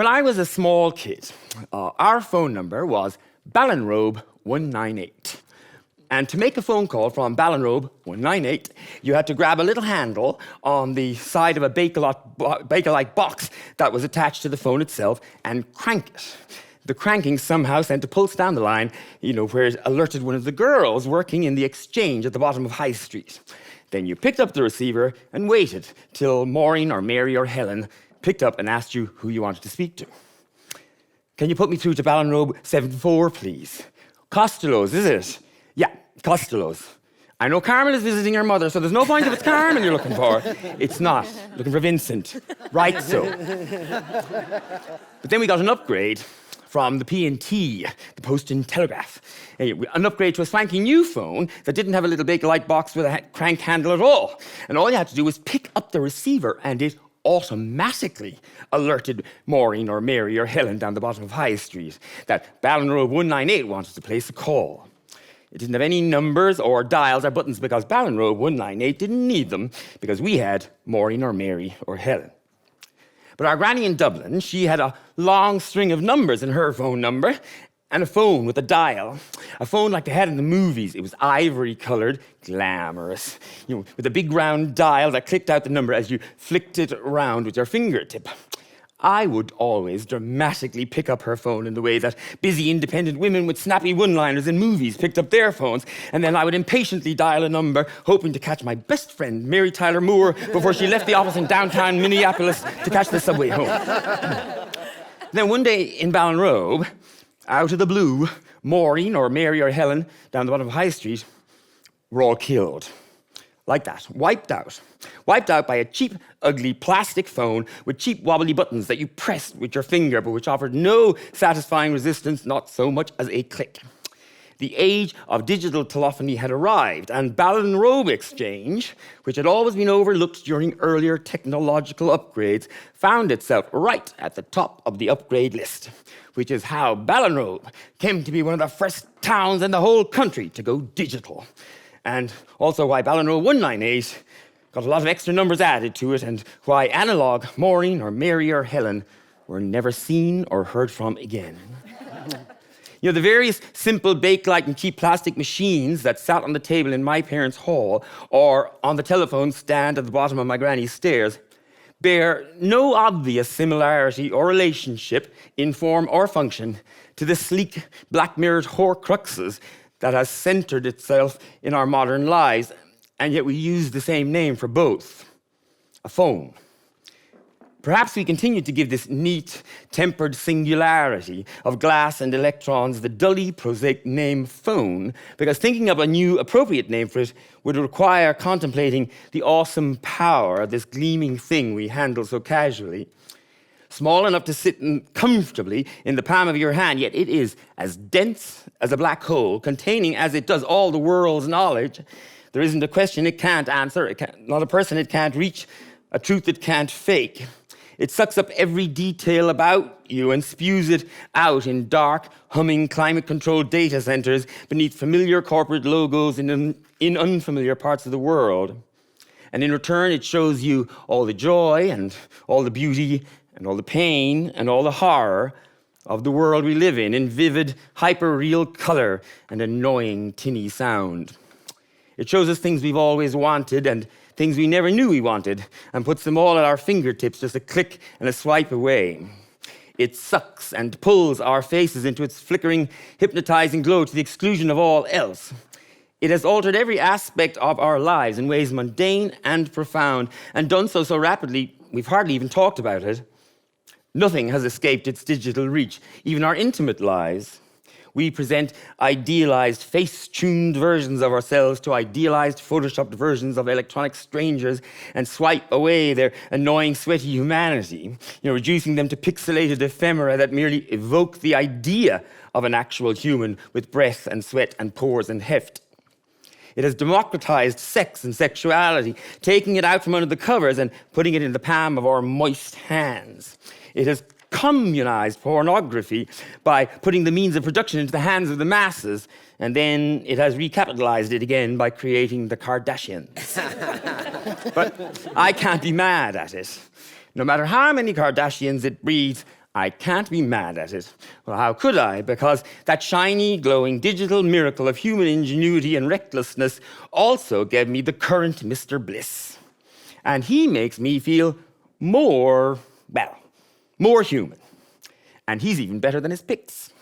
When I was a small kid, our phone number was Ballinrobe 198. And to make a phone call from Ballinrobe 198, you had to grab a little handle on the side of a Bakelite box that was attached to the phone itself and crank it. The cranking somehow sent a pulse down the line, where it alerted one of the girls working in the exchange at the bottom of High Street. Then you picked up the receiver and waited till Maureen or Mary or Helen picked up and asked you who you wanted to speak to. Can you put me through to Ballinrobe 74, please? Costello's, is it? Yeah, Costello's. I know Carmel is visiting her mother, so there's no point if it's Carmel you're looking for. It's not. Looking for Vincent. Right so. But then we got an upgrade from the P&T, the Post and Telegraph. An upgrade to a swanky new phone that didn't have a little Bakelite box with a crank handle at all. And all you had to do was pick up the receiver and it automatically alerted Maureen or Mary or Helen down the bottom of High Street that Ballinrobe 198 wanted to place a call. It didn't have any numbers or dials or buttons because Ballinrobe 198 didn't need them because we had Maureen or Mary or Helen. But our granny in Dublin, she had a long string of numbers in her phone number and a phone with a dial. A phone like they had in the movies. It was ivory-colored, glamorous, with a big round dial that clicked out the number as you flicked it around with your fingertip. I would always dramatically pick up her phone in the way that busy independent women with snappy one-liners in movies picked up their phones, and then I would impatiently dial a number, hoping to catch my best friend, Mary Tyler Moore, before she left the office in downtown Minneapolis to catch the subway home. Then one day in Ballinrobe, out of the blue, Maureen or Mary or Helen down the bottom of High Street were all killed. Like that, wiped out. Wiped out by a cheap, ugly plastic phone with cheap wobbly buttons that you pressed with your finger, but which offered no satisfying resistance, not so much as a click. The age of digital telephony had arrived, and Ballinrobe Exchange, which had always been overlooked during earlier technological upgrades, found itself right at the top of the upgrade list, which is how Ballinrobe came to be one of the first towns in the whole country to go digital. And also why Ballinrobe 198 got a lot of extra numbers added to it, and why analog Maureen or Mary or Helen were never seen or heard from again. The various simple Bakelite and cheap plastic machines that sat on the table in my parents' hall or on the telephone stand at the bottom of my granny's stairs bear no obvious similarity or relationship in form or function to the sleek, black-mirrored horcruxes that has centered itself in our modern lives, and yet we use the same name for both, a phone. Perhaps we continue to give this neat, tempered singularity of glass and electrons the dully prosaic name phone, because thinking up a new appropriate name for it would require contemplating the awesome power of this gleaming thing we handle so casually. Small enough to sit comfortably in the palm of your hand, yet it is as dense as a black hole, containing as it does all the world's knowledge. There isn't a question it can't answer, not a person it can't reach, a truth it can't fake. It sucks up every detail about you and spews it out in dark, humming, climate-controlled data centers beneath familiar corporate logos in unfamiliar parts of the world. And in return, it shows you all the joy and all the beauty and all the pain and all the horror of the world we live in vivid, hyper-real color and annoying, tinny sound. It shows us things we've always wanted and things we never knew we wanted, and puts them all at our fingertips, just a click and a swipe away. It sucks and pulls our faces into its flickering, hypnotizing glow to the exclusion of all else. It has altered every aspect of our lives in ways mundane and profound, and done so rapidly, we've hardly even talked about it. Nothing has escaped its digital reach, even our intimate lives. We present idealized, face-tuned versions of ourselves to idealized, photoshopped versions of electronic strangers and swipe away their annoying, sweaty humanity, reducing them to pixelated ephemera that merely evoke the idea of an actual human with breath and sweat and pores and heft. It has democratized sex and sexuality, taking it out from under the covers and putting it in the palm of our moist hands. It has communized pornography by putting the means of production into the hands of the masses, and then it has recapitalized it again by creating the Kardashians. But I can't be mad at it. No matter how many Kardashians it breeds, I can't be mad at it. Well, how could I? Because that shiny, glowing digital miracle of human ingenuity and recklessness also gave me the current Mr. Bliss. And he makes me feel more human. And he's even better than his pics.